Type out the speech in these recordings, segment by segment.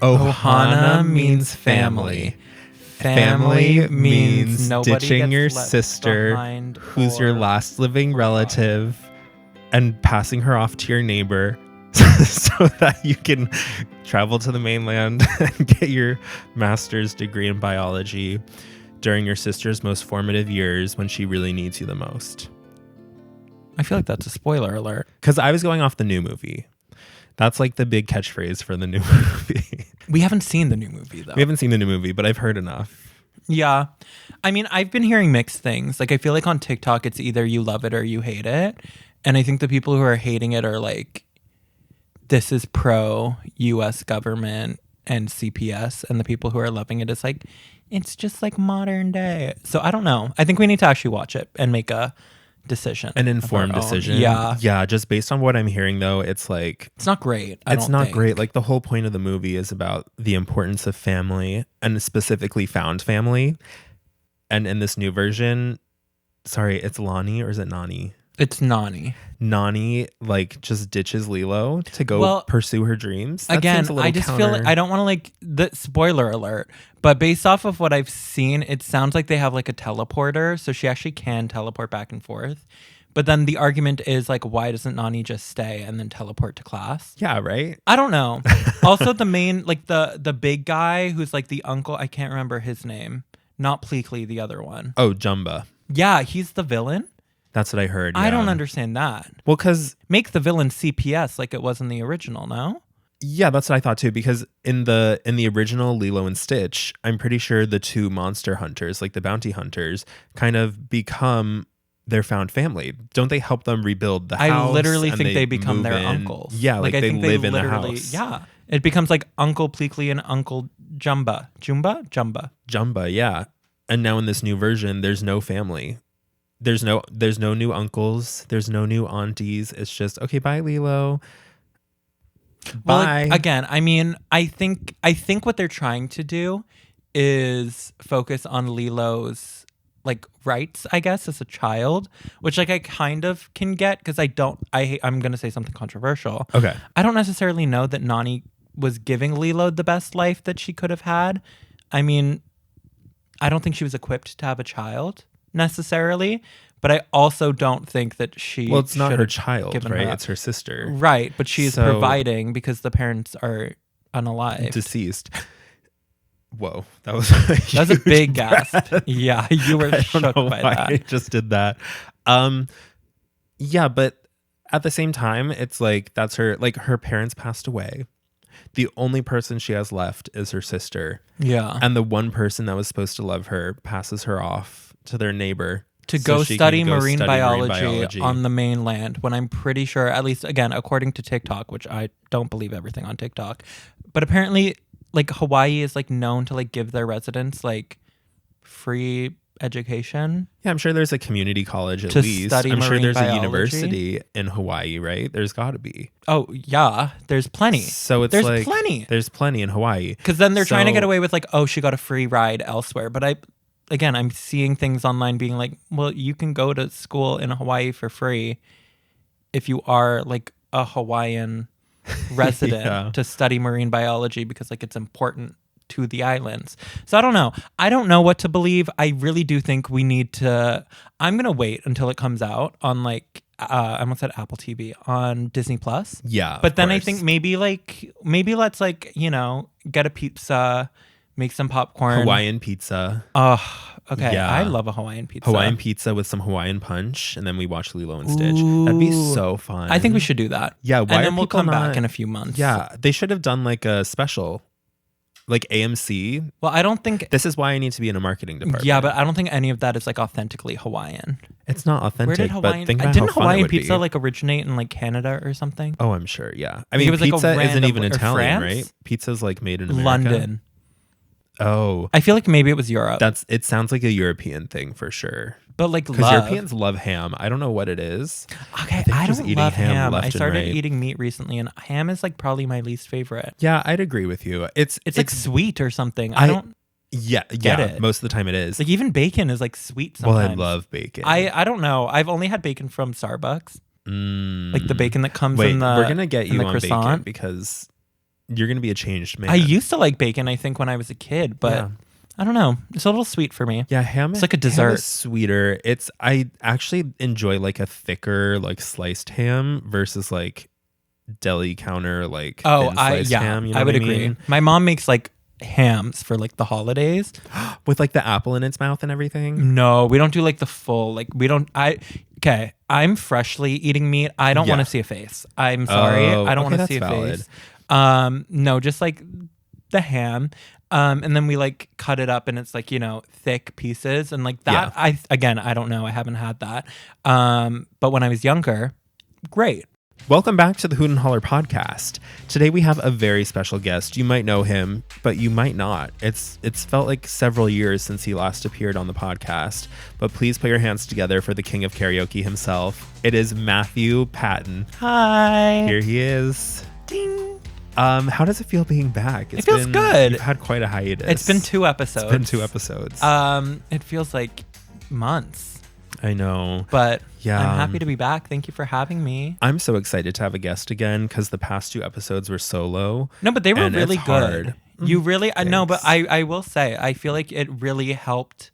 Ohana means family. Family means ditching your sister, who's your last living relative, and passing her off to your neighbor so that you can travel to the mainland and get your master's degree in biology during your sister's most formative years when she really needs you the most. I feel like that's a spoiler alert. Because I was going off the new movie. That's like the big catchphrase for the new movie. We haven't seen the new movie, though. We haven't seen the new movie, but I've heard enough. Yeah. I mean, I've been hearing mixed things. Like, I feel like on TikTok, it's either you love it or you hate it. And I think the people who are hating it are like, this is pro-US government and CPS. And the people who are loving it is like, it's just like modern day. So I don't know. I think we need to actually watch it and make a decision. An informed decision. Yeah. Yeah. Just based on what I'm hearing, though, it's like... It's not great. It's not great. Like, the whole point of the movie is about the importance of family, and specifically found family. And in this new version... Sorry, it's Lonnie, or is it Nani? It's Nani. Nani, like, just ditches Lilo to go pursue her dreams. That again, I just feel like I don't want to, like, the spoiler alert, but based off of what I've seen, it sounds like they have like a teleporter, so she actually can teleport back and forth. But then the argument is like, why doesn't Nani just stay and then teleport to class? Yeah, right? I don't know. Also, the main, like the big guy who's like the uncle, I can't remember his name. Not Pleakley, the other one. Oh, Jumba. Yeah, he's the villain. That's what I heard. Yeah. I don't understand that. Well, because... Make the villain CPS like it was in the original, no? Yeah, that's what I thought too, because in the original Lilo and Stitch, I'm pretty sure the two monster hunters, like the bounty hunters, kind of become their found family. Don't they help them rebuild the house? I literally think they become their uncles. Yeah, like they live in the house. Yeah. It becomes like Uncle Pleakley and Uncle Jumba. Jumba, yeah. And now in this new version, there's no family. There's no new uncles. There's no new aunties. It's just, okay, bye, Lilo. Bye. Well, again, I mean, I think what they're trying to do is focus on Lilo's like rights, I guess, as a child, which like I kind of can get because I'm going to say something controversial. Okay. I don't necessarily know that Nani was giving Lilo the best life that she could have had. I mean, I don't think she was equipped to have a child necessarily, but I also don't think that she... Well, it's not her child, right? It's her sister. Right, but she's providing because the parents are unalive. Deceased. Whoa, that was a big gasp. Yeah, you were shook by that. I just did that. Yeah, but at the same time, it's like that's her parents passed away. The only person she has left is her sister. Yeah. And the one person that was supposed to love her passes her off to their neighbor to go study marine biology on the mainland, when I'm pretty sure, at least again according to TikTok, which I don't believe everything on TikTok, but apparently like Hawaii is like known to like give their residents like free education. Yeah, I'm sure there's a community college at least. I'm sure there's a university in Hawaii, right? There's got to be. Oh yeah, there's plenty. So it's there's plenty in Hawaii. Because then they're trying to get away with like, oh, she got a free ride elsewhere. But I'm seeing things online being like, well, you can go to school in Hawaii for free if you are like a Hawaiian resident to study marine biology because like it's important to the islands. So I don't know. I don't know what to believe. I really do think we need to... I'm going to wait until it comes out on like, I almost said Apple TV, on Disney Plus. Yeah. But then I think maybe let's like, you know, get a pizza, make some popcorn. Hawaiian pizza. Oh, okay. Yeah. I love a Hawaiian pizza. Hawaiian pizza with some Hawaiian punch, and then we watch Lilo and Stitch. That'd be so fun. I think we should do that. Yeah. Why and then we'll come back in a few months. Yeah. They should have done like a special. Like AMC. Well, I don't think... This is why I need to be in a marketing department. Yeah, but I don't think any of that is like authentically Hawaiian. It's not authentic. Where did Hawaiian... But think about didn't how fun Hawaiian it would pizza be. like originate in like Canada or something? Oh, I'm sure. Yeah. I mean, it was pizza like isn't even Italian, France? right? Pizza's like made in America. London. Oh. I feel like maybe it was Europe. It sounds like a European thing for sure. But like because Europeans love ham. I don't know what it is. Okay, I don't love ham. I started right. eating meat recently, and ham is like probably my least favorite. Yeah, I'd agree with you. It's like sweet or something. I don't get it. Most of the time it is. Like even bacon is like sweet sometimes. Well, I love bacon. I don't know. I've only had bacon from Starbucks. Like the bacon that comes in the we're gonna get you on croissant. bacon because you're going to be a changed man. I used to like bacon, I think, when I was a kid, but I don't know. It's a little sweet for me. Yeah, ham. It's like a dessert. Ham is sweeter. I actually enjoy like a thicker, like sliced ham versus like deli counter, like thin sliced ham. You know I would what agree. mean? My mom makes like hams for like the holidays With like the apple in its mouth and everything. No, we don't do like the full, like we don't, okay, I'm freshly eating meat. I don't want to see a face. I'm sorry. I don't want to see a face. No, just like the ham. And then we like cut it up and it's like, thick pieces and like that. I don't know. I haven't had that. But when I was younger, great. Welcome back to the Hoot and Holler podcast. Today we have a very special guest. You might know him, but you might not. It's felt like several years since he last appeared on the podcast, but please put your hands together for the king of karaoke himself. It is Matthew Patton. Hi. Here he is. Ding. How does it feel being back? It feels good. You've had quite a hiatus. It's been 2 episodes. It feels like months. I know. But yeah, I'm happy to be back. Thank you for having me. I'm so excited to have a guest again because the past 2 episodes were solo. No, but they were really good. Hard. You really, I know, but I will say, I feel like it really helped.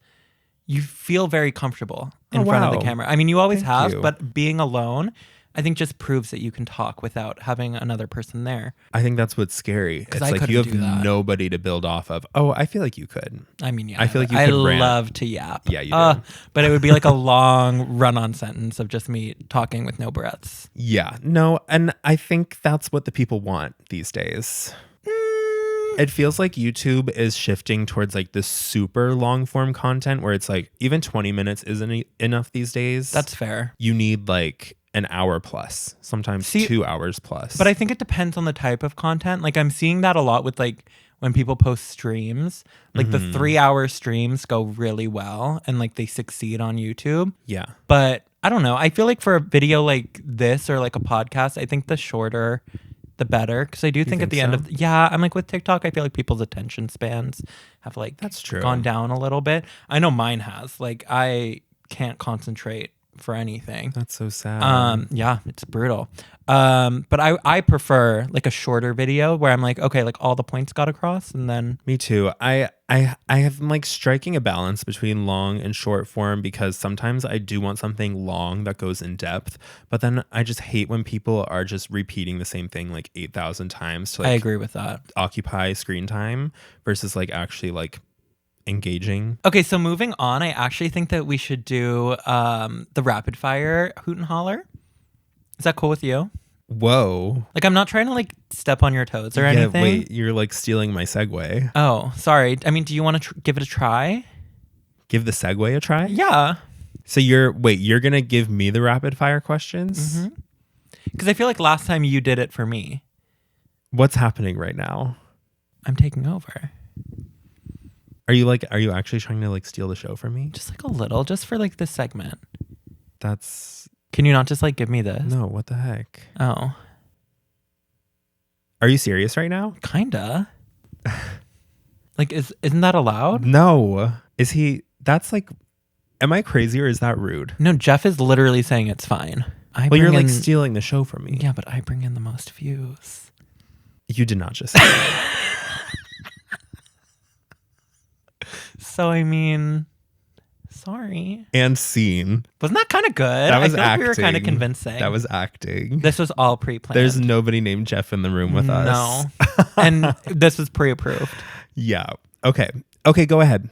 You feel very comfortable in front of the camera. I mean, you always have, but being alone, I think just proves that you can talk without having another person there. I think that's what's scary. It's like you have nobody to build off of. Oh, I feel like you could. I mean, yeah. I feel like you could rant. Love to yap. Yeah, you do. But it would be like a long run-on sentence of just me talking with no breaths. Yeah. No, and I think that's what the people want these days. It feels like YouTube is shifting towards like this super long form content where it's like even 20 minutes isn't enough these days. That's fair. You need like an hour plus, sometimes 2 hours plus. But I think it depends on the type of content. Like I'm seeing that a lot with like when people post streams, like the 3-hour streams go really well and like they succeed on YouTube. Yeah. But I don't know. I feel like for a video like this or like a podcast, I think the shorter, the better. Because I do think at the end of, I'm like with TikTok, I feel like people's attention spans have like gone down a little bit. I know mine has. Like I can't concentrate for anything. That's so sad. Yeah, it's brutal. But I prefer like a shorter video where I'm like, okay, like all the points got across and then. Me too. I have like striking a balance between long and short form because sometimes I do want something long that goes in depth, but then I just hate when people are just repeating the same thing like 8,000 times to like, I agree with that. Occupy screen time versus like actually like engaging. Okay, so moving on, I actually think that we should do the rapid fire Hoot and Holler. Is that cool with you? Whoa. Like I'm not trying to like step on your toes or anything. Wait, you're like stealing my segue. Oh, sorry. I mean, do you want to give it a try? Give the segue a try? Yeah. So you're going to give me the rapid fire questions? Because I feel like last time you did it for me. What's happening right now? I'm taking over. Are you actually trying to like steal the show from me? Just like a little, just for like this segment. Can you not just like give me this? No, what the heck? Oh. Are you serious right now? Kinda. Like isn't that allowed? No. That's like, am I crazy or is that rude? No, Jeff is literally saying it's fine. You're like stealing the show from me. Yeah, but I bring in the most views. You did not just say that. So, I mean, sorry. And scene. Wasn't that kind of good? That was I feel acting. Like we were kind of convincing. That was acting. This was all pre-planned. There's nobody named Jeff in the room with us. No. And this was pre-approved. Yeah. Okay. Okay, go ahead.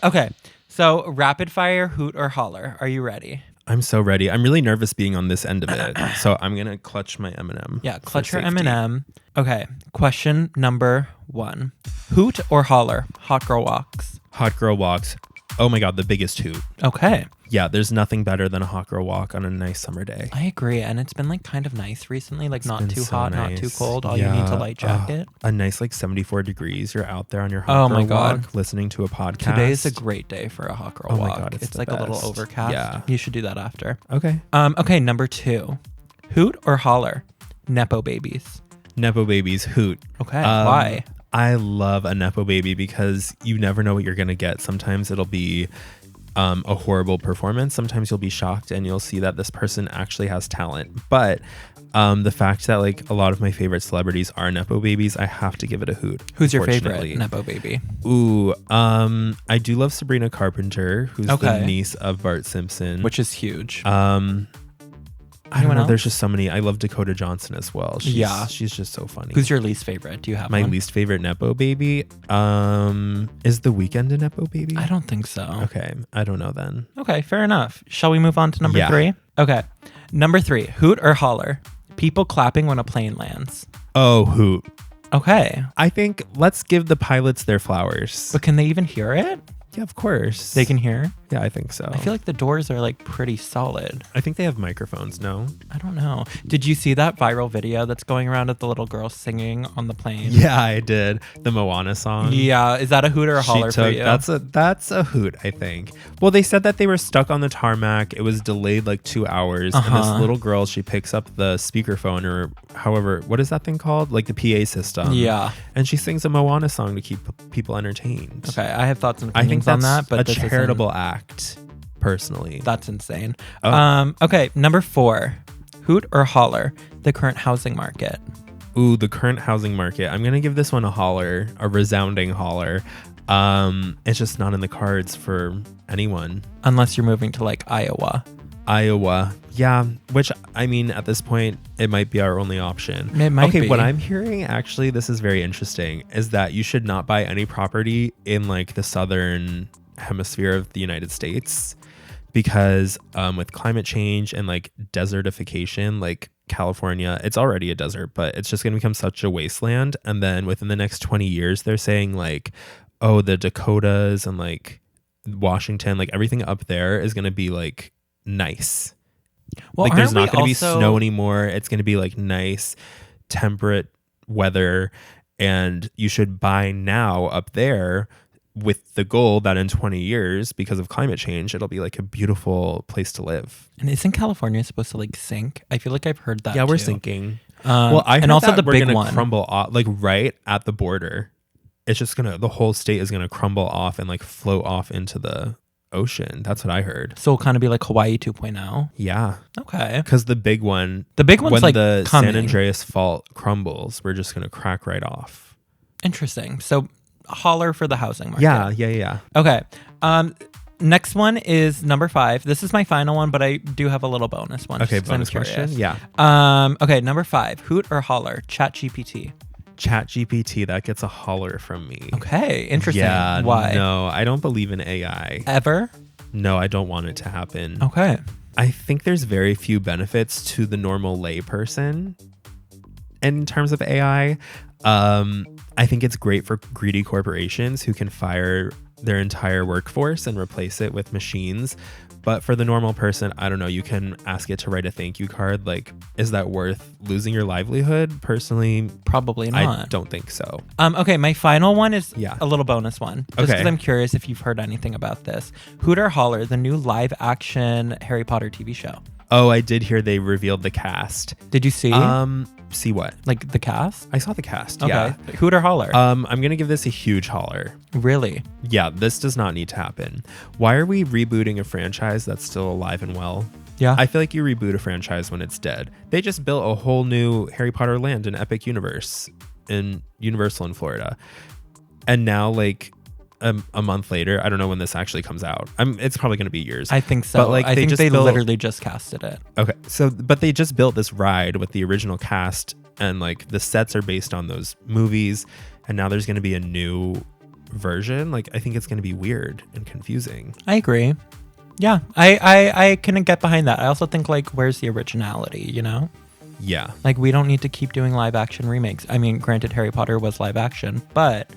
Okay. So, rapid fire, Hoot or Holler. Are you ready? I'm so ready. I'm really nervous being on this end of it. So I'm going to clutch my M&M. Yeah, clutch your M&M. Okay, question number 1. Hoot or Holler? Hot girl walks. Hot girl walks. Oh my God, the biggest hoot. Okay. Yeah, there's nothing better than a hot girl walk on a nice summer day. I agree. And it's been like kind of nice recently. Like not too hot, not too cold. All you need to light jacket. A nice like 74 degrees. You're out there on your hot girl walk listening to a podcast. Today's a great day for a hot girl walk. My God, it's like a little overcast. Yeah. You should do that after. Okay. Okay, number 2. Hoot or Holler? Nepo babies. Nepo babies, Hoot. Okay, why? I love a Nepo baby because you never know what you're going to get. Sometimes it'll be a horrible performance. Sometimes you'll be shocked and you'll see that this person actually has talent. But the fact that like a lot of my favorite celebrities are Nepo babies, I have to give it a Hoot. Who's your favorite Nepo baby? Ooh, I do love Sabrina Carpenter, who's the niece of Bart Simpson. Which is huge. I don't know. There's just so many. I love Dakota Johnson as well. She's just so funny. Who's your least favorite? Do you have my one? least favorite Nepo baby? Is The Weeknd a Nepo baby? I don't think so. Okay, I don't know then. Okay, fair enough. Shall we move on to number 3? Okay, number 3, Hoot or Holler? People clapping when a plane lands. Oh, Hoot. Okay. I think let's give the pilots their flowers. But can they even hear it? Yeah, of course. They can hear? Yeah, I think so. I feel like the doors are like pretty solid. I think they have microphones, no? I don't know. Did you see that viral video that's going around of the little girl singing on the plane? Yeah, I did. The Moana song. Yeah. Is that a Hoot or a Holler for you? That's a Hoot, I think. Well, they said that they were stuck on the tarmac. It was delayed like 2 hours. And this little girl, she picks up the speakerphone or however, what is that thing called? Like the PA system. Yeah. And she sings a Moana song to keep people entertained. Okay, I have thoughts and opinions on that, but a charitable act, personally. That's insane. Okay, number 4, Hoot or Holler, the current housing market. Ooh, the current housing market. I'm gonna give this one a holler, a resounding holler. It's just not in the cards for anyone. Unless you're moving to like Iowa. Yeah, which I mean, at this point, it might be our only option. It might be. What I'm hearing, actually, this is very interesting, is that you should not buy any property in like the southern hemisphere of the United States because with climate change and like desertification, like California, it's already a desert, but it's just going to become such a wasteland. And then within the next 20 years, they're saying like, oh, the Dakotas and like Washington, like everything up there is going to be like nice. Well, like there's not going to be snow anymore. It's going to be like nice temperate weather, and you should buy now up there with the goal that in 20 years, because of climate change, it'll be like a beautiful place to live. And isn't California supposed to like sink? I feel like I've heard that. Yeah, we're too. sinking. Well, I heard and also that the big one crumble off, like right at the border. It's just the whole state is gonna crumble off and like float off into the ocean. That's what I heard. So it'll kind of be like Hawaii 2.0. Yeah. Okay. Because the big one's when like the coming. San Andreas Fault crumbles, we're just gonna crack right off. Interesting. So Holler for the housing market. Yeah. Okay. Next one is number 5. This is my final one, but I do have a little bonus one. Okay, bonus question. Yeah. Okay, number 5. Hoot or Holler? ChatGPT. ChatGPT, that gets a holler from me. Okay, interesting. Yeah. Why? No, I don't believe in AI. Ever? No, I don't want it to happen. Okay. I think there's very few benefits to the normal layperson in terms of AI. I think it's great for greedy corporations who can fire their entire workforce and replace it with machines. But for the normal person, I don't know, you can ask it to write a thank you card. Like, is that worth losing your livelihood? Personally, probably not. I don't think so. Okay, my final one is a little bonus one. Just because okay. I'm curious if you've heard anything about this. Hoot or Holler, the new live action Harry Potter TV show. Oh, I did hear they revealed the cast. Did you see? See what? Like the cast? I saw the cast, okay. Yeah. Hoot or Holler? I'm going to give this a huge holler. Really? Yeah, this does not need to happen. Why are we rebooting a franchise that's still alive and well? Yeah. I feel like you reboot a franchise when it's dead. They just built a whole new Harry Potter land in Epic Universe in Universal in Florida. And now, like, a month later, I don't know when this actually comes out. It's probably going to be years. I think so. But like, I think they literally just casted it. Okay. So, but they just built this ride with the original cast, and like the sets are based on those movies. And now there's going to be a new version. Like, I think it's going to be weird and confusing. I agree. Yeah, I can get behind that. I also think, like, where's the originality, you know? Yeah. Like, we don't need to keep doing live action remakes. I mean, granted, Harry Potter was live action, but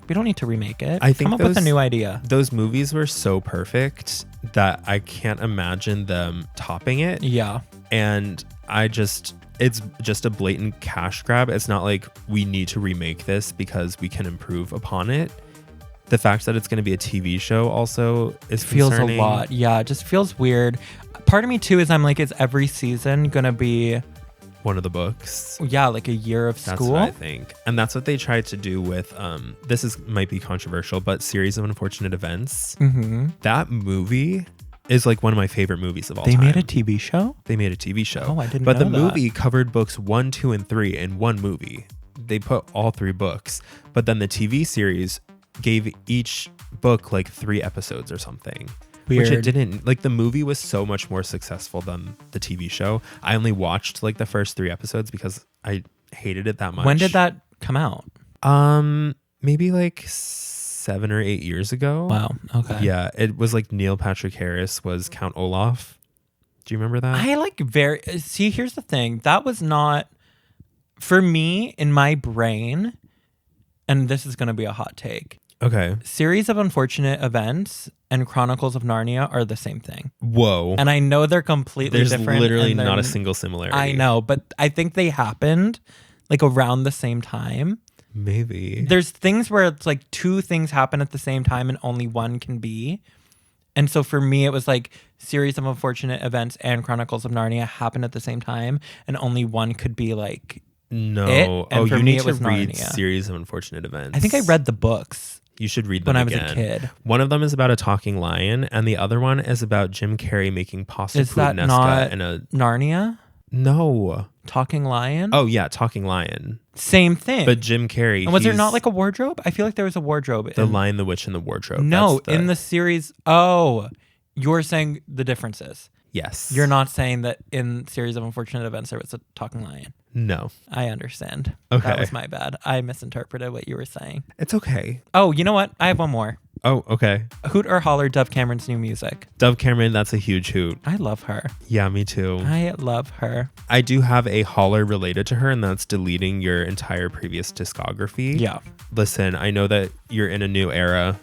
we don't need to remake it. I think come up with a new idea. Those movies were so perfect that I can't imagine them topping it. Yeah. And it's just a blatant cash grab. It's not like we need to remake this because we can improve upon it. The fact that it's going to be a TV show also feels concerning. A lot. Yeah, it just feels weird. Part of me too is I'm like, is every season going to be one of the books. Yeah, like a year of That's school. what I think. And that's what they tried to do with, might be controversial, but Series of Unfortunate Events. Mm-hmm. That movie is like one of my favorite movies of all time. They made a TV show? They made a TV show. Oh, I didn't But know the that. movie covered books 1, 2, and 3 in one movie. They put all 3 books. But then the TV series gave each book like 3 episodes or something. Weird. Which it didn't. Like the movie was so much more successful than the TV show. I only watched like the first 3 episodes because I hated it that much. When did that come out? Maybe like 7 or 8 years ago. Wow. Okay. Yeah, it was like Neil Patrick Harris was Count Olaf. Do you remember that? I like see, here's the thing. That was not for me in my brain, and this is going to be a hot take. Okay. Series of Unfortunate Events and Chronicles of Narnia are the same thing. Whoa. And I know they're completely There's different. literally and not a single similarity. I know, but I think they happened like around the same time. Maybe. There's things where it's like 2 things happen at the same time and only one can be. And so for me, it was like Series of Unfortunate Events and Chronicles of Narnia happened at the same time and only one could be like No. it. And for you me, need it to was read Narnia. Series of Unfortunate Events. I think I read the books You should read them when I was again. a kid. One of them is about a talking lion, and the other one is about Jim Carrey making pasta Is that puttanesca not in a Narnia? no. Talking Lion? Oh yeah, talking lion. Same thing. But Jim Carrey. and was there he's not like a wardrobe? I feel like there was a wardrobe. the Lion, the Witch, and the Wardrobe? No, That's in the series. Oh, you're saying the differences. yes. You're not saying that in Series of Unfortunate Events there was a talking lion. No, I understand. Okay. That was my bad. I misinterpreted what you were saying. it's okay. Oh, you know what? I have one more. Oh, okay. Hoot or Holler, Dove Cameron's new music. Dove Cameron, that's a huge hoot. I love her. Yeah, me too. I love her. I do have a holler related to her, and that's deleting your entire previous discography. Yeah. Listen, I know that you're in a new era.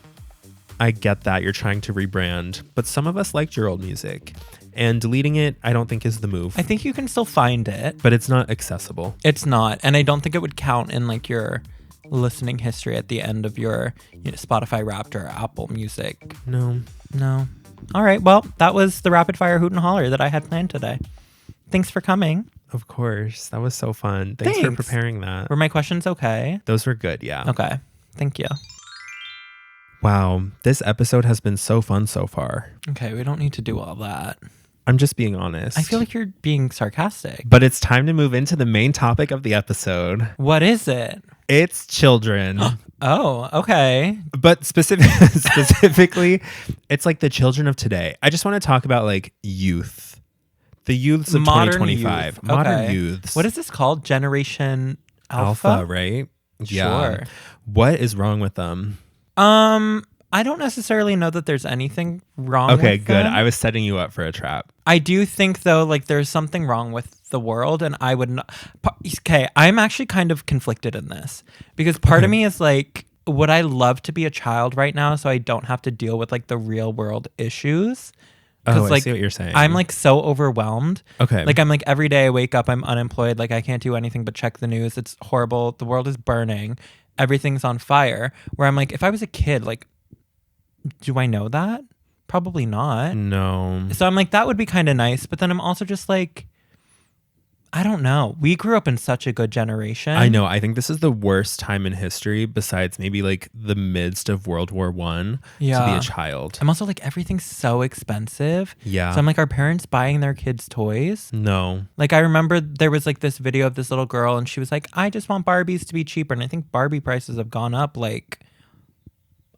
I get that you're trying to rebrand, but some of us liked your old music, and deleting it, I don't think is the move. I think you can still find it. But it's not accessible. It's not. And I don't think it would count in like your listening history at the end of your Spotify Wrapped or Apple Music. No. All right. Well, that was the rapid fire Hoot and Holler that I had planned today. Thanks for coming. Of course. That was so fun. Thanks for Thanks. preparing that. Were my questions okay? Those were good, yeah. Okay. Thank you. Wow. This episode has been so fun so far. Okay. We don't need to do all that. I'm just being honest. I feel like you're being sarcastic. But it's time to move into the main topic of the episode. What is it? It's children. Oh, okay. But specifically, it's like the children of today. I just want to talk about like youth. The youths of Modern 2025. youth. Modern Okay. youths. What is this called? Generation Alpha? right? Sure. What is wrong with them? I don't necessarily know that there's anything wrong Okay, with good. them. I was setting you up for a trap. I do think though, like there's something wrong with the world, and I would not. Okay, I'm actually kind of conflicted in this because part of me is like, would I love to be a child right now so I don't have to deal with like the real world issues? Oh, I like see what you're saying. I'm like so overwhelmed. Okay. Like I'm like every day I wake up, I'm unemployed. Like I can't do anything but check the news. It's horrible. The world is burning. Everything's on fire. Where I'm like, if I was a kid, like, do I know that? Probably not. No. So I'm like, that would be kind of nice. But then I'm also just like, I don't know. We grew up in such a good generation. I know. I think this is the worst time in history besides maybe like the midst of World War One to be Yeah. a child. I'm also like, everything's so expensive. Yeah. So I'm like, are parents buying their kids toys? No. Like I remember there was like this video of this little girl and she was like, I just want Barbies to be cheaper. And I think Barbie prices have gone up like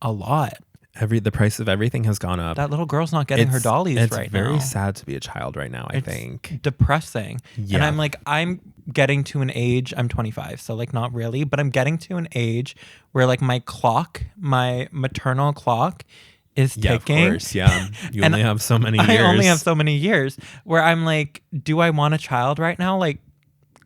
a lot. The price of everything has gone up. That little girl's not getting her dollies right now. It's very sad to be a child right now, I think. Depressing. Yeah. And I'm like, I'm getting to an age, I'm 25, so like not really, but I'm getting to an age where like my clock, my maternal clock is Yeah, ticking. of course. Yeah. You And only have so many years. I only have so many years where I'm like, do I want a child right now? Like,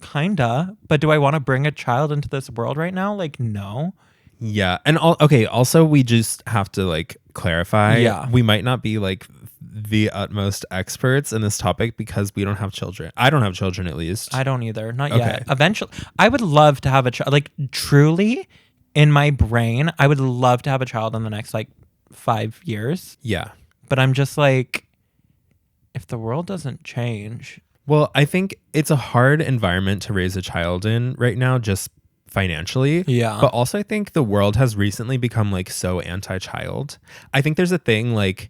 kinda. But do I want to bring a child into this world right now? Like, no. Yeah. And also we just have to like clarify. Yeah. We might not be like the utmost experts in this topic because we don't have children. I don't have children at least. I don't either. Not Okay. yet. Eventually, I would love to have a child. Like, truly, in my brain, I would love to have a child in the next like 5 years. Yeah. But I'm just like, if the world doesn't change, Well, I think it's a hard environment to raise a child in right now, just financially. Yeah. But also I think the world has recently become like so anti-child. I think there's a thing like,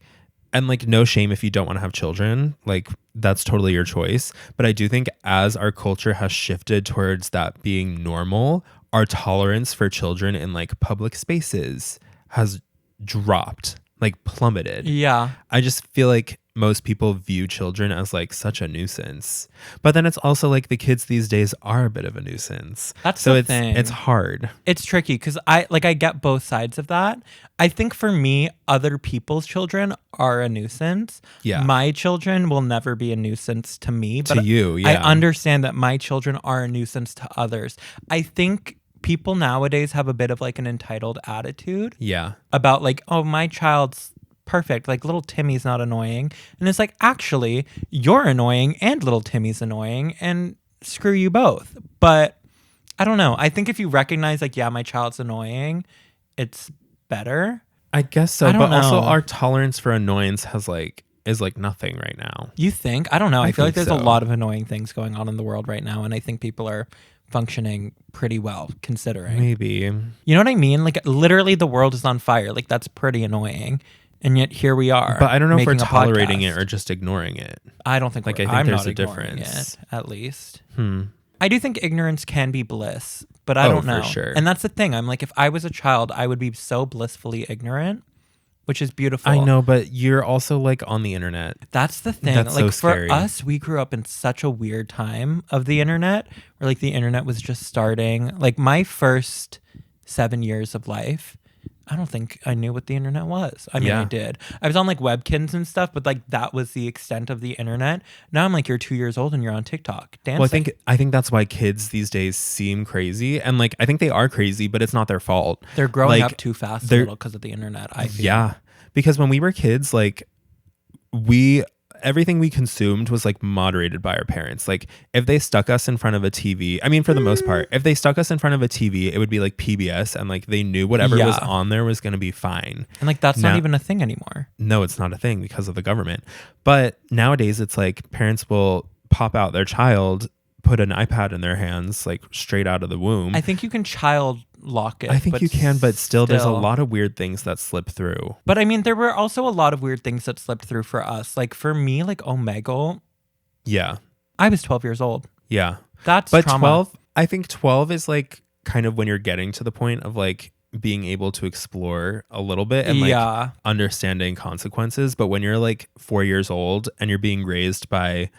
and like no shame if you don't want to have children, like that's totally your choice. But I do think as our culture has shifted towards that being normal, our tolerance for children in like public spaces has dropped, like plummeted. Yeah. I just feel like most people view children as like such a nuisance. But then it's also like the kids these days are a bit of a nuisance. That's so the it's thing. it's hard. It's tricky because I get both sides of that. I think for me, other people's children are a nuisance. Yeah. My children will never be a nuisance to me. But To you, yeah. I understand that my children are a nuisance to others. I think people nowadays have a bit of like an entitled attitude. Yeah. About like, oh, my child's perfect. Like little Timmy's not annoying. And it's like, actually, you're annoying and little Timmy's annoying and screw you both. But I don't know. I think if you recognize like, yeah, my child's annoying, it's better. I guess so. I don't But also know. our tolerance for annoyance is like nothing right now. You think? I don't know. I feel like think there's a so. lot of annoying things going on in the world right now. And I think people are functioning pretty well considering. Maybe. You know what I mean? Like literally the world is on fire. Like that's pretty annoying. And yet here we are. But I don't know if we're making a tolerating podcast. it or just ignoring it. I don't think Like, we're- I think I'm there's not a ignoring difference. it, at least. Hmm. I do think ignorance can be bliss, but I Oh, don't know. for sure. And that's the thing. I'm like, if I was a child, I would be so blissfully ignorant, which is beautiful. I know, but you're also like on the internet. That's the thing. That's like so scary. for us, we grew up in such a weird time of the internet where like the internet was just starting. Like my first 7 years of life, I don't think I knew what the internet was. I mean, Yeah. I did. I was on like Webkins and stuff, but like that was the extent of the internet. Now I'm like, you're 2 years old and you're on TikTok dancing. Well, I think that's why kids these days seem crazy. And like I think they are crazy, but it's not their fault. They're growing Like, up too fast a they're- little because of the internet, I feel. Yeah. Because when we were kids, like everything we consumed was like moderated by our parents. Like if they stuck us in front of a TV, I mean, for the most part, if they stuck us in front of a TV, it would be like PBS and like they knew whatever was Yeah. on there was going to be fine. And like that's Now- not even a thing anymore. No, it's not a thing because of the government. But nowadays it's like parents will pop out their child, put an iPad in their hands, like straight out of the womb. I think you can child lock it. I think you can, but still there's a still. lot of weird things that slip through. But I mean, there were also a lot of weird things that slipped through for us. Like for me, like Omegle, Yeah. I was 12 years old. Yeah. That's But trauma. 12, I think 12 is like kind of when you're getting to the point of like being able to explore a little bit and like Yeah. understanding consequences. But when you're like 4 years old and you're being raised by,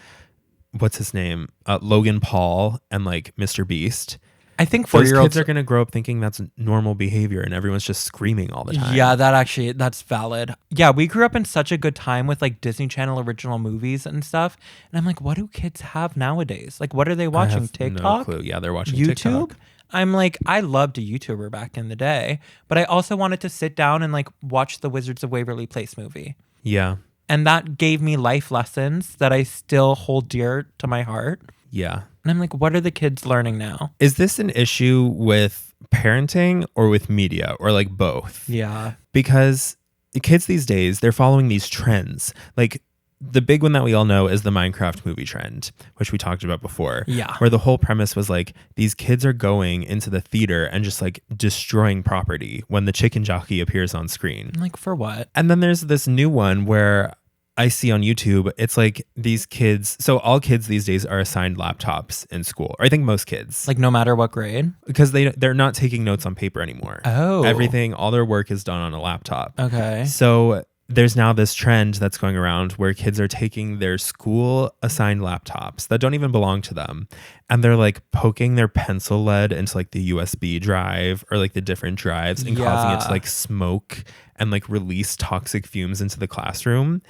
what's his name? Logan Paul and like Mr. Beast. I think Those 4-year-olds kids are going to grow up thinking that's normal behavior and everyone's just screaming all the time. Yeah, that's valid. Yeah, we grew up in such a good time with like Disney Channel original movies and stuff. And I'm like, what do kids have nowadays? Like, what are they I watching? have TikTok? No clue. Yeah, they're watching YouTube? TikTok. I'm like, I loved a YouTuber back in the day, but I also wanted to sit down and like watch the Wizards of Waverly Place movie. Yeah. And that gave me life lessons that I still hold dear to my heart. Yeah. And I'm like, what are the kids learning now? Is this an issue with parenting or with media or like both? Yeah. Because the kids these days, they're following these trends. Like the big one that we all know is the Minecraft movie trend, which we talked about before. Yeah. Where the whole premise was like these kids are going into the theater and just like destroying property when the chicken jockey appears on screen. I'm like, for what? And then there's this new one where I see on YouTube, it's like these kids. So all kids these days are assigned laptops in school, or I think most kids, Like, no matter what grade? because they're not taking notes on paper anymore. Oh. Everything, all their work is done on a laptop. Okay. So there's now this trend that's going around where kids are taking their school assigned laptops that don't even belong to them, and they're like poking their pencil lead into like the USB drive or like the different drives and causing it to Yeah. like smoke and like release toxic fumes into the classroom.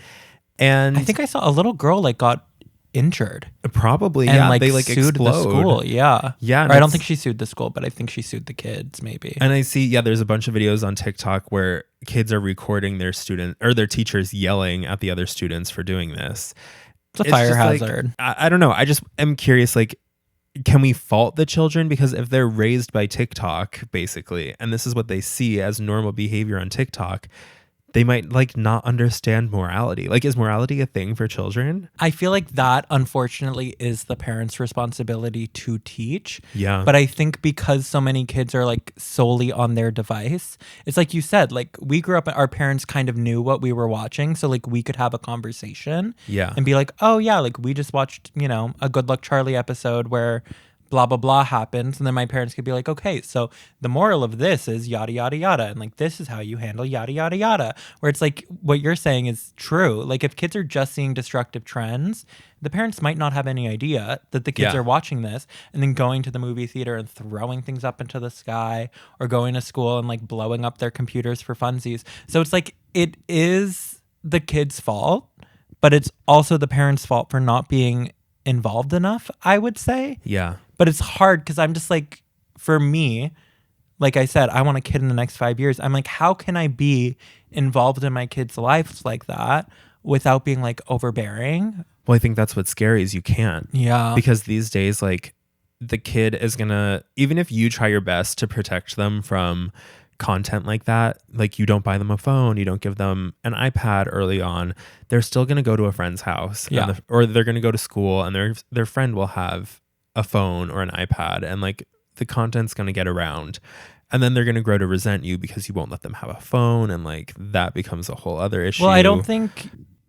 And I think I saw a little girl like got injured probably, and yeah, like they like sued explode. the school. Yeah. Yeah, Or and I don't it's- think she sued the school, but I think she sued the kids maybe. And I see, yeah, there's a bunch of videos on TikTok where kids are recording their student or their teachers yelling at the other students for doing this. It's a fire just like- hazard. I don't know. I just am curious, like, can we fault the children? Because if they're raised by TikTok, basically, and this is what they see as normal behavior on TikTok, they might like not understand morality. Like, is morality a thing for children? I feel like that, unfortunately, is the parents' responsibility to teach. Yeah. But I think because so many kids are like solely on their device, it's like you said, like we grew up, our parents kind of knew what we were watching. So like we could have a conversation Yeah. and be like, oh yeah, like we just watched, you know, a Good Luck Charlie episode where blah blah blah happens, and then my parents could be like, okay, so the moral of this is yada yada yada, and like this is how you handle yada yada yada, where it's like what you're saying is true. Like if kids are just seeing destructive trends, the parents might not have any idea that the kids Yeah. are watching this and then going to the movie theater and throwing things up into the sky, or going to school and like blowing up their computers for funsies. So it's like it is the kids' fault, but it's also the parents' fault for not being involved enough, I would say. Yeah. But it's hard because I'm just like, for me, like I said, I want a kid in the next 5 years. I'm like, how can I be involved in my kids' lives like that without being like overbearing? Well, I think that's what's scary is you can't. Yeah. Because these days, like, the kid is gonna, even if you try your best to protect them from content like that, like you don't buy them a phone, you don't give them an iPad early on, they're still gonna go to a friend's house, Yeah. or they're gonna go to school, and their friend will have a phone or an iPad, and like the content's gonna get around, and then they're gonna grow to resent you because you won't let them have a phone, and like that becomes a whole other issue. Well, I don't think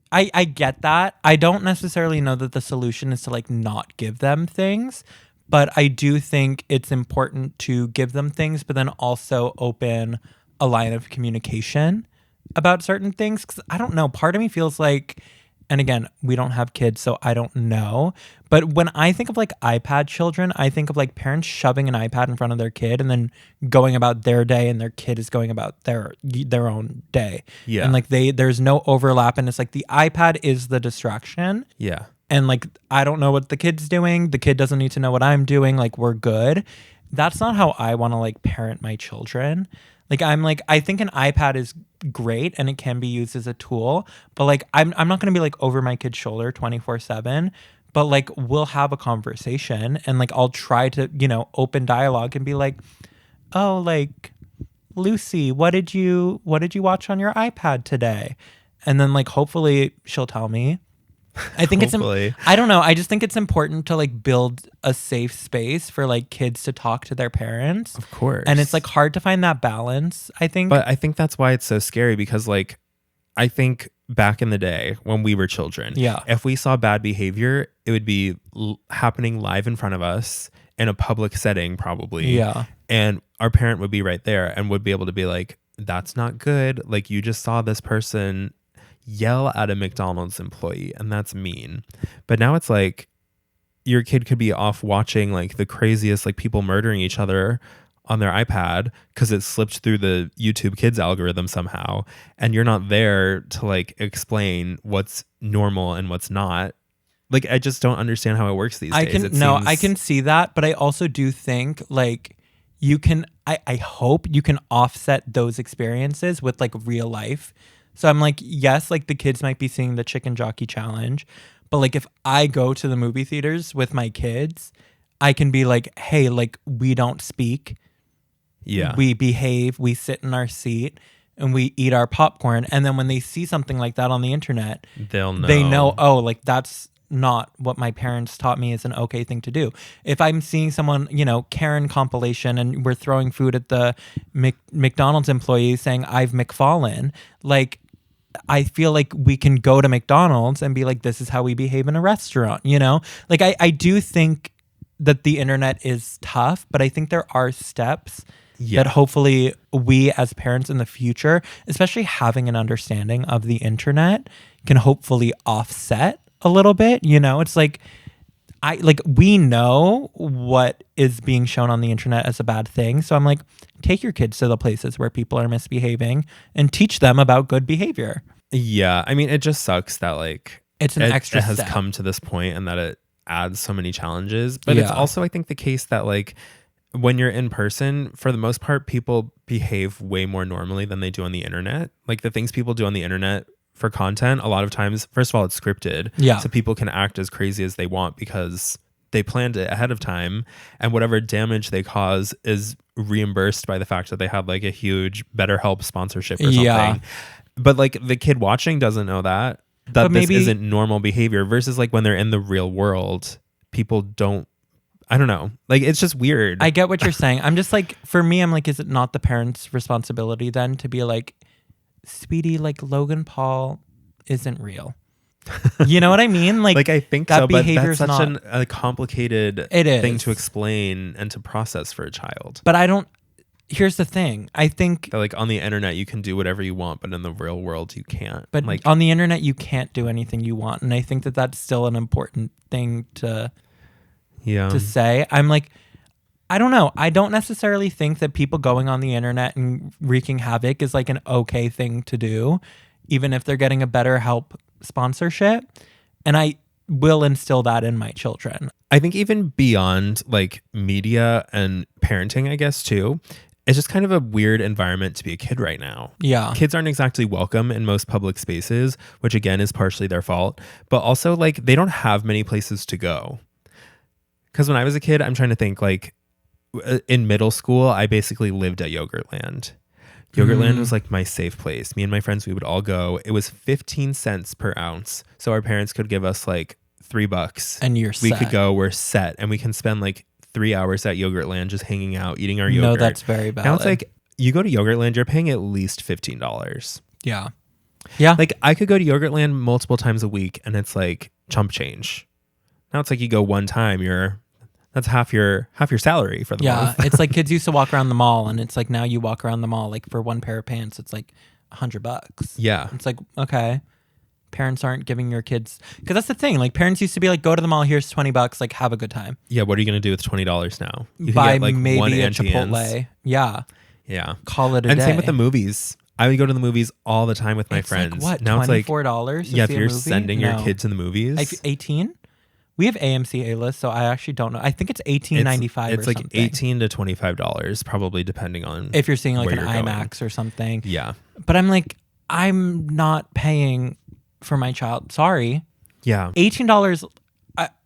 I get that. I don't necessarily know that the solution is to like not give them things, but I do think it's important to give them things, but then also open a line of communication about certain things. Cause I don't know, part of me feels like, and again, we don't have kids, so I don't know. But when I think of like iPad children, I think of like parents shoving an iPad in front of their kid and then going about their day, and their kid is going about their own day. Yeah. And like there's no overlap, and it's like the iPad is the distraction. Yeah. And like, I don't know what the kid's doing. The kid doesn't need to know what I'm doing. Like, we're good. That's not how I want to like parent my children. Like, I think an iPad is great and it can be used as a tool, but like, I'm not going to be like over my kid's shoulder 24/7, but like, we'll have a conversation, and like, I'll try to, you know, open dialogue and be like, oh, like, Lucy, what did you watch on your iPad today? And then like, hopefully she'll tell me. I think Hopefully. I don't know. I just think it's important to like build a safe space for like kids to talk to their parents. Of course. And it's like hard to find that balance, I think. But I think that's why it's so scary, because like I think back in the day when we were children, Yeah. if we saw bad behavior, it would be happening live in front of us in a public setting probably. Yeah. And our parent would be right there and would be able to be like, that's not good. Like, you just saw this person yell at a McDonald's employee, and that's mean. But now it's like your kid could be off watching like the craziest, like people murdering each other on their iPad because it slipped through the YouTube Kids algorithm somehow, and you're not there to like explain what's normal and what's not. Like, I just don't understand how it works these days. I can see that, but I also do think like you can I hope you can offset those experiences with like real life. So I'm like, yes, like the kids might be seeing the chicken jockey challenge, but like if I go to the movie theaters with my kids, I can be like, hey, like we don't speak. Yeah. We behave, we sit in our seat, and we eat our popcorn. And then when they see something like that on the internet, They'll know. they know, oh, like that's not what my parents taught me is an okay thing to do. If I'm seeing someone, you know, Karen compilation, and we're throwing food at the McDonald's employees saying I've McFallen, like I feel like we can go to McDonald's and be like, this is how we behave in a restaurant, you know? Like I do think that the internet is tough, but I think there are steps that hopefully we as parents in the future, especially having an understanding of the internet, can hopefully offset a little bit. You know, it's like we know what is being shown on the internet as a bad thing. So I'm like, take your kids to the places where people are misbehaving and teach them about good behavior. Yeah. I mean, it just sucks that like It's an extra it has step. come to this point, and that it adds so many challenges. But it's Yeah. also, I think, the case that like when you're in person, for the most part, people behave way more normally than they do on the internet. Like the things people do on the internet for content, a lot of times, first of all, it's scripted. Yeah. So people can act as crazy as they want because they planned it ahead of time, and whatever damage they cause is reimbursed by the fact that they had like a huge BetterHelp sponsorship or something. Yeah. But like the kid watching doesn't know that But this maybe- isn't normal behavior versus like when they're in the real world, people don't, I don't know. Like, it's just weird. I get what you're saying. I'm just like, for me, I'm like, is it not the parents' responsibility then to be like, sweetie, like Logan Paul isn't real? You know what I mean? Like I think that so, but behavior's that's such not- a complicated It is. thing to explain and to process for a child. But I don't. Here's the thing. I think, That like on the internet you can do whatever you want, but in the real world you can't. but like on the internet you can't do anything you want, and I think that that's still an important thing to say. I'm like, I don't know. I don't necessarily think that people going on the internet and wreaking havoc is like an okay thing to do, even if they're getting a BetterHelp sponsorship. And I will instill that in my children. I think even beyond like media and parenting, I guess too, it's just kind of a weird environment to be a kid right now. Yeah. Kids aren't exactly welcome in most public spaces, which again is partially their fault, but also like they don't have many places to go. Because when I was a kid, I'm trying to think, like in middle school, I basically lived at Yogurtland. Yogurtland was like my safe place. Me and my friends, we would all go. It was 15 cents per ounce. So our parents could give us like $3. And you're we set. could go, we're set. And we can spend like 3 hours at Yogurtland just hanging out, eating our yogurt. No, that's very valid. Now it's like, you go to Yogurtland, you're paying at least $15. Yeah. Yeah. Like I could go to Yogurtland multiple times a week and it's like chump change. Now it's like you go one time, that's half your salary for the month. It's like kids used to walk around the mall, and it's like now you walk around the mall like for one pair of pants, it's like $100. Yeah. It's like, okay, parents aren't giving your kids, because that's the thing. Like parents used to be like, go to the mall, here's $20, like have a good time. Yeah. What are you gonna do with $20 now? You can Buy get, like maybe one a Auntie Anne's. Chipotle. Yeah. Yeah. Call it a And day. same with the movies. I would go to the movies all the time with my It's friends. like, what, now it's like $24? yeah, if to see a you're movie? sending your No. kid to the movies, 18. We have AMC A-list, so I actually don't know. I think it's $18.95. It's like something. $18 to $25, probably depending on if you're seeing like where an you're going. IMAX or something. Yeah. But I'm like, I'm not paying for my child. Sorry. Yeah. $18,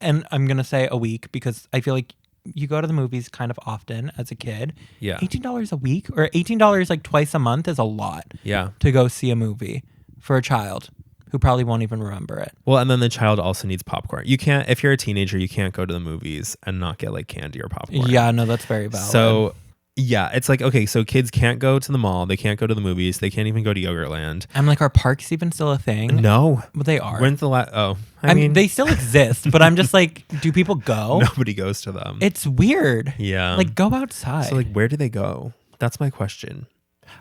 and I'm going to say a week, because I feel like you go to the movies kind of often as a kid. Yeah. $18 a week or $18 like twice a month is a lot Yeah. to go see a movie for a child who probably won't even remember it. Well, and then the child also needs popcorn. You can't, if you're a teenager, you can't go to the movies and not get like candy or popcorn. Yeah, no, that's very valid. So yeah, it's like, okay, so kids can't go to the mall. They can't go to the movies. They can't even go to Yogurtland. I'm like, are parks even still a thing? No. Well, they are. When's the last? Oh, I mean, they still exist, but I'm just like, do people go? nobody goes to them. It's weird. Yeah. Like, go outside. So like, where do they go? That's my question.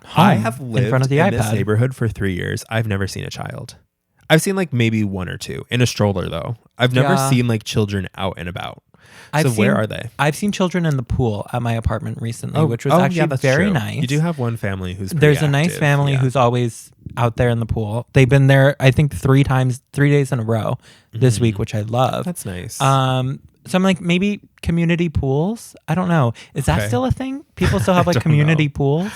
Home, I have lived in front of the in this iPad. neighborhood for 3 years. I've never seen a child. I've seen like maybe one or two in a stroller though. I've never Yeah. seen like children out and about. I've So where seen- are they? I've seen children in the pool at my apartment recently, which was actually that's very true. nice. You do have one family who's pretty There's a nice active. family Yeah. who's always out there in the pool. They've been there, I think, 3 days in a row this week, which I love. That's nice. So I'm like, maybe community pools. I don't know. Is that Okay. still a thing? People still have like don't community know. pools?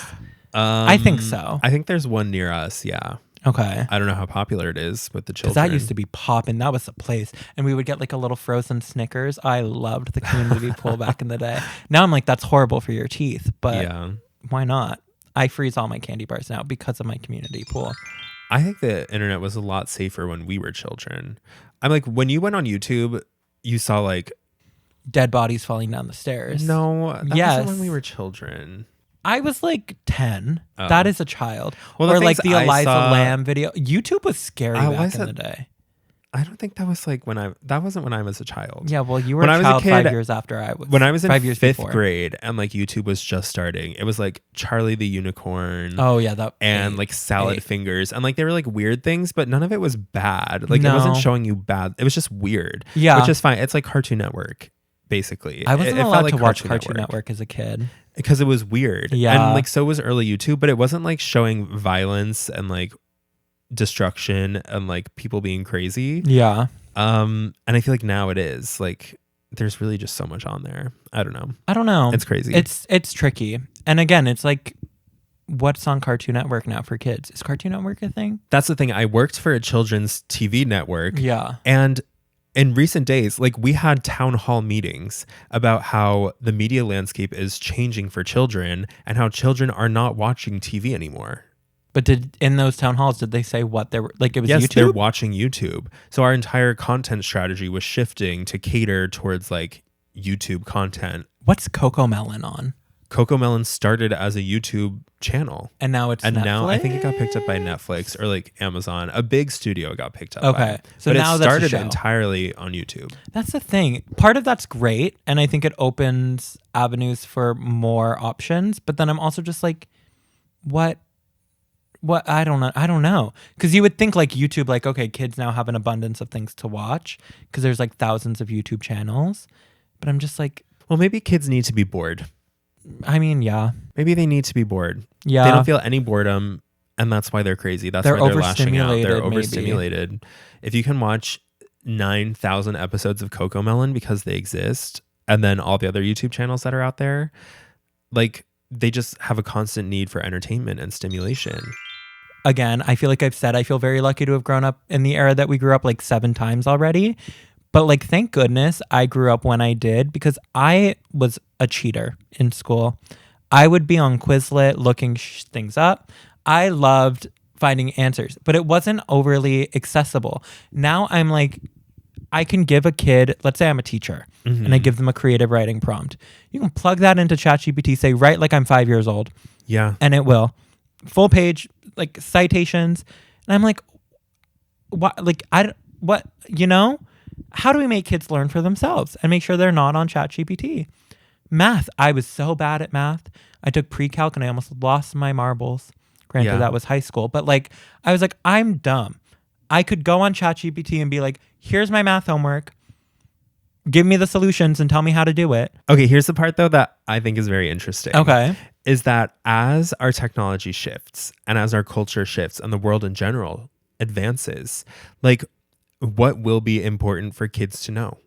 I think so. I think there's one near us. Yeah. Okay. I don't know how popular it is with the Because children. that used to be popping. That was the place. And we would get like a little frozen Snickers. I loved the community pool back in the day. Now I'm like, that's horrible for your teeth. But Yeah. why not? I freeze all my candy bars now because of my community pool. I think the internet was a lot safer when we were children. I'm like, when you went on YouTube, you saw like, Dead bodies falling down the stairs. no, that Yes. wasn't when we were children. I was like 10. Oh. That is a child. Well, the or like things the I Eliza saw- Lamb video. YouTube was scary back was in it- the day. I don't think that was like that wasn't when I was a child. Yeah, well, you were When a I was a child kid- 5 years after I was. When I was in 5 years 5th before. grade and like YouTube was just starting, it was like Charlie the Unicorn. Oh, yeah. That And like salad eight. fingers, and like they were like weird things, but none of it was bad. Like it wasn't No. showing you bad. It was just weird. Yeah. Which is fine. It's like Cartoon Network, basically. I wasn't It felt allowed like to watch Cartoon Network as a kid. because it was weird. Yeah. And like so was early YouTube, but it wasn't like showing violence and like destruction and like people being crazy. Yeah. And I feel like now it is like there's really just so much on there. I don't know. I don't know. It's crazy. It's tricky. And again, it's like, what's on Cartoon Network now for kids? Is Cartoon Network a thing? That's the thing. I worked for a children's TV network. Yeah. And in recent days, like we had town hall meetings about how the media landscape is changing for children and how children are not watching TV anymore. But in those town halls, did they say what they were like? It was Yes, YouTube. they're watching YouTube. So our entire content strategy was shifting to cater towards like YouTube content. What's Coco Melon on? Coco Melon started as a YouTube channel. And now it's And Netflix? now I think it got picked up by Netflix or like Amazon. A big studio got picked up by Okay. it. So but now it that's a started show. entirely on YouTube. That's the thing. Part of that's great, and I think it opens avenues for more options. But then I'm also just like, what? I don't know. Because you would think like YouTube, like, okay, kids now have an abundance of things to watch because there's like thousands of YouTube channels. But I'm just like, Well, maybe kids need to be bored. I mean, yeah. Maybe they need to be bored. Yeah. They don't feel any boredom, and that's why they're crazy. That's They're why they're lashing out. They're overstimulated, maybe. overstimulated. If you can watch 9,000 episodes of Coco Melon because they exist, and then all the other YouTube channels that are out there, like they just have a constant need for entertainment and stimulation. Again, I feel like I've said I feel very lucky to have grown up in the era that we grew up like 7 times already. But like, thank goodness I grew up when I did, because I was a cheater in school. I would be on Quizlet looking things up. I loved finding answers, but it wasn't overly accessible. Now I'm like, I can give a kid, let's say I'm a teacher, and I give them a creative writing prompt. You can plug that into ChatGPT, say, write like I'm 5 years old. Yeah. And it will. Full page, like citations. And I'm like, what? Like, how do we make kids learn for themselves and make sure they're not on ChatGPT? Math. I was so bad at math. I took pre-calc and I almost lost my marbles. Granted, that was high school. But like, I was like, I'm dumb. I could go on ChatGPT and be like, here's my math homework. Give me the solutions and tell me how to do it. Okay, here's the part though that I think is very interesting. Okay. Is that as our technology shifts and as our culture shifts and the world in general advances, like what will be important for kids to know?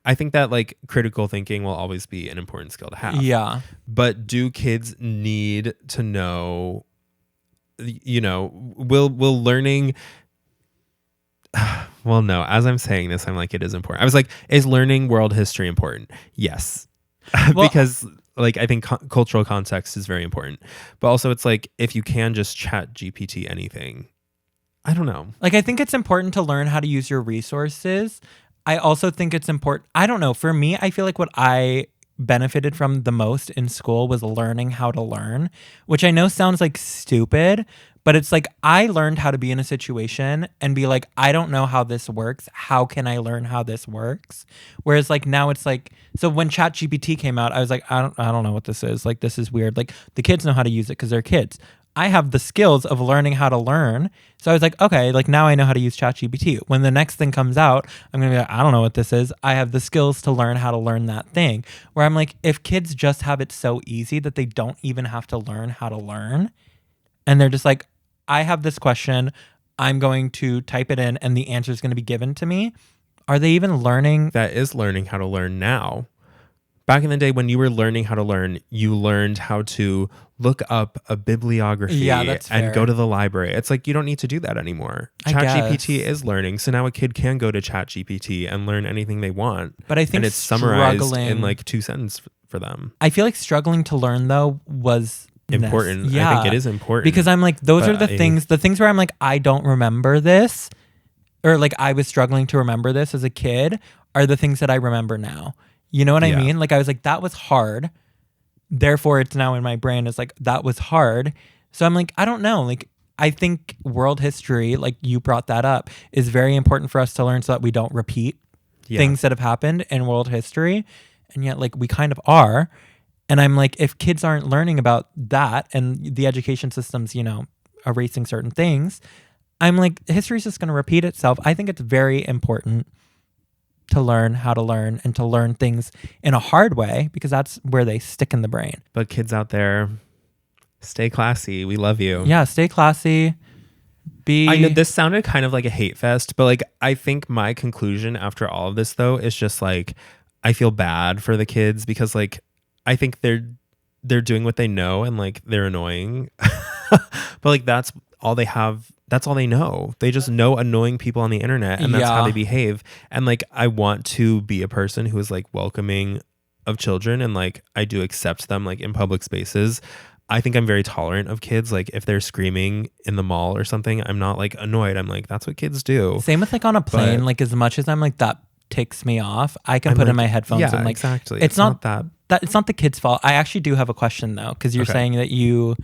I think that like critical thinking will always be an important skill to have. Yeah. But do kids need to know, will learning... Well, no, as I'm saying this, I'm like, it is important. I was like, is learning world history important? Yes. Well, because like, I think cultural context is very important. But also it's like, if you can just chat GPT anything, I don't know. Like, I think it's important to learn how to use your resources. I also think it's important. I don't know. For me, I feel like what I benefited from the most in school was learning how to learn, which I know sounds like stupid, but it's like I learned how to be in a situation and be like, I don't know how this works. How can I learn how this works? Whereas like now it's like, so when ChatGPT came out, I was like, I don't know what this is. Like, this is weird. Like, the kids know how to use it because they're kids. I have the skills of learning how to learn. So I was like, okay, like now I know how to use ChatGPT. When the next thing comes out, I'm going to be like, I don't know what this is. I have the skills to learn how to learn that thing. Where I'm like, if kids just have it so easy that they don't even have to learn how to learn, and they're just like, I have this question, I'm going to type it in and the answer is going to be given to me. Are they even learning? That is learning how to learn now. Back in the day when you were learning how to learn, you learned how to look up a bibliography and go to the library. It's like, you don't need to do that anymore. ChatGPT is learning. So now a kid can go to ChatGPT and learn anything they want. But I think and it's summarized in like 2 sentences for them. I feel like struggling to learn though was important. Yeah. I think it is important. Because I'm like, those are the things where I'm like, I don't remember this, or like I was struggling to remember this as a kid, are the things that I remember now. You know what I mean? Like I was like, that was hard. Therefore, it's now in my brain. It's like, that was hard. So I'm like, I don't know. Like, I think world history, like you brought that up, is very important for us to learn so that we don't repeat things that have happened in world history. And yet, like, we kind of are. And I'm like, if kids aren't learning about that and the education system's, erasing certain things, I'm like, history is just going to repeat itself. I think it's very important to learn how to learn and to learn things in a hard way, because that's where they stick in the brain. But kids out there, stay classy. We love you. Yeah, stay classy. I know this sounded kind of like a hate fest, but like, I think my conclusion after all of this though is just like, I feel bad for the kids because like, I think they're doing what they know and like they're annoying. But like that's all they have. That's all they know. They just know annoying people on the internet and that's how they behave. And like I want to be a person who is like welcoming of children and like I do accept them like in public spaces. I think I'm very tolerant of kids. Like if they're screaming in the mall or something, I'm not like annoyed. I'm like, that's what kids do. Same with like on a plane. Like as much as I'm like that ticks me off, I can put in my headphones and like exactly. It's not that it's not the kid's fault. I actually do have a question though, because you're saying that you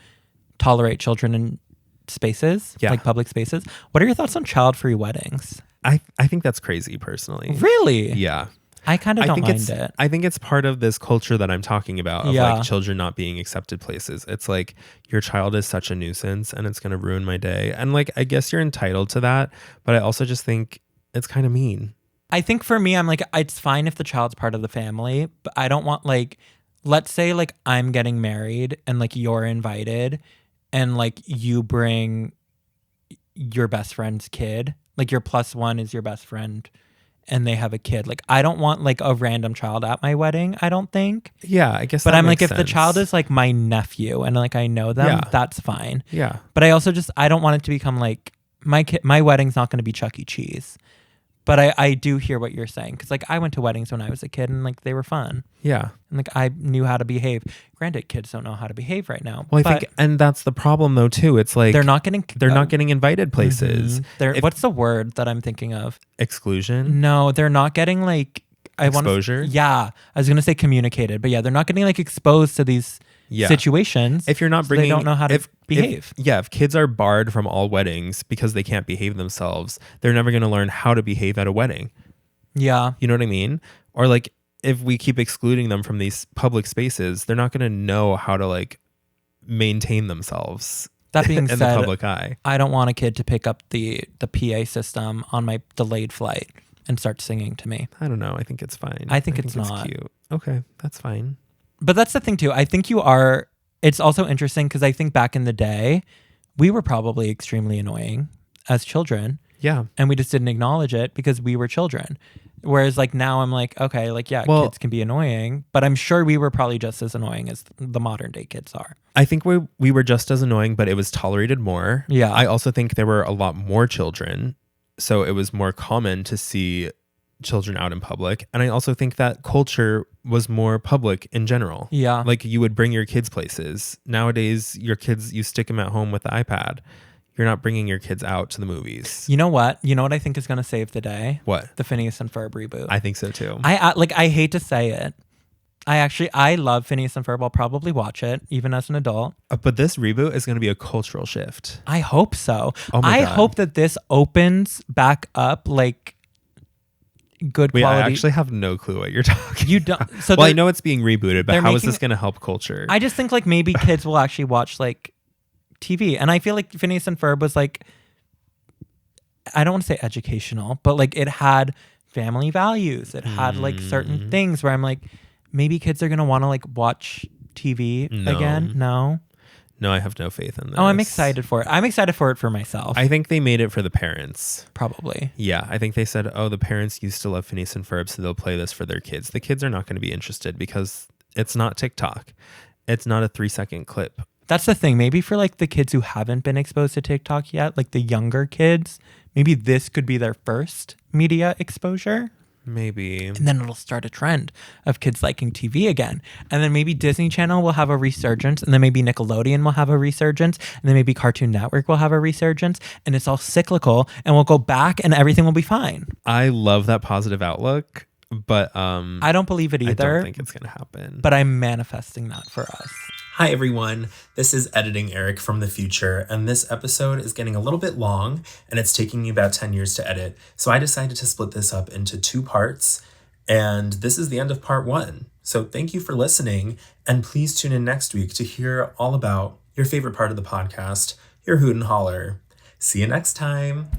tolerate children in spaces, like public spaces. What are your thoughts on child-free weddings? I think that's crazy personally. Really? Yeah. I kind of don't mind it. I think it's part of this culture that I'm talking about of like children not being accepted places. It's like your child is such a nuisance and it's going to ruin my day. And like, I guess you're entitled to that. But I also just think it's kind of mean. I think for me, I'm like, it's fine if the child's part of the family, but I don't want like, let's say like I'm getting married and like you're invited and like you bring your best friend's kid, like your +1 is your best friend and they have a kid. Like, I don't want like a random child at my wedding, I don't think. Yeah, I guess But I'm like, makes if the sense. child is like my nephew and like I know them, that's fine. Yeah. But I also just, I don't want it to become like, my wedding's not going to be Chuck E. Cheese. But I do hear what you're saying. Because like I went to weddings when I was a kid and like they were fun. Yeah. And like I knew how to behave. Granted, kids don't know how to behave right now. Well, I think, and that's the problem though too. It's like they're not getting invited places. What's the word that I'm thinking of? Exclusion? No, they're not getting like exposure. Yeah, I was gonna say communicated, but yeah, they're not getting like exposed to these situations. If you're not bringing, they don't know how to behave. If kids are barred from all weddings because they can't behave themselves, they're never going to learn how to behave at a wedding. Yeah. You know what I mean? Or like if we keep excluding them from these public spaces, they're not going to know how to like maintain themselves. That being in said, the public eye. I don't want a kid to pick up the PA system on my delayed flight and start singing to me. I don't know. I think it's fine. I think it's not cute. Okay, that's fine. But that's the thing too. I think it's also interesting because I think back in the day, we were probably extremely annoying as children. Yeah. And we just didn't acknowledge it because we were children. Whereas like now I'm like, okay, like, kids can be annoying, but I'm sure we were probably just as annoying as the modern day kids are. I think we were just as annoying, but it was tolerated more. Yeah. I also think there were a lot more children. So it was more common to see children out in public. And I also think that culture was more public in general. Yeah. Like you would bring your kids places. Nowadays, your kids, you stick them at home with the iPad. You're not bringing your kids out to the movies. You know what? You know what I think is going to save the day? What? The Phineas and Ferb reboot. I think so too. I hate to say it. I love Phineas and Ferb. I'll probably watch it even as an adult. But this reboot is going to be a cultural shift. I hope so. Oh my God. I hope that this opens back up like good quality. I actually have no clue what you're talking. You don't. So well, I know it's being rebooted, but how is this going to help culture? I just think like maybe kids will actually watch like TV, and I feel like Phineas and Ferb was like, I don't want to say educational, but like it had family values. It had like certain things where I'm like, maybe kids are going to want to like watch TV again. No, I have no faith in this. Oh, I'm excited for it. I'm excited for it for myself. I think they made it for the parents. Probably. Yeah, I think they said, oh, the parents used to love Phineas and Ferb, so they'll play this for their kids. The kids are not going to be interested because it's not TikTok. It's not a 3-second clip. That's the thing. Maybe for like the kids who haven't been exposed to TikTok yet, like the younger kids, maybe this could be their first media exposure. Maybe. And then it'll start a trend of kids liking TV again. And then maybe Disney Channel will have a resurgence. And then maybe Nickelodeon will have a resurgence. And then maybe Cartoon Network will have a resurgence. And it's all cyclical. And we'll go back and everything will be fine. I love that positive outlook. But I don't believe it either. I don't think it's going to happen. But I'm manifesting that for us. Hi, everyone. This is Editing Erik from the future, and this episode is getting a little bit long, and it's taking me about 10 years to edit. So I decided to split this up into 2 parts, and this is the end of part 1. So thank you for listening, and please tune in next week to hear all about your favorite part of the podcast, your Hoot and Holler. See you next time.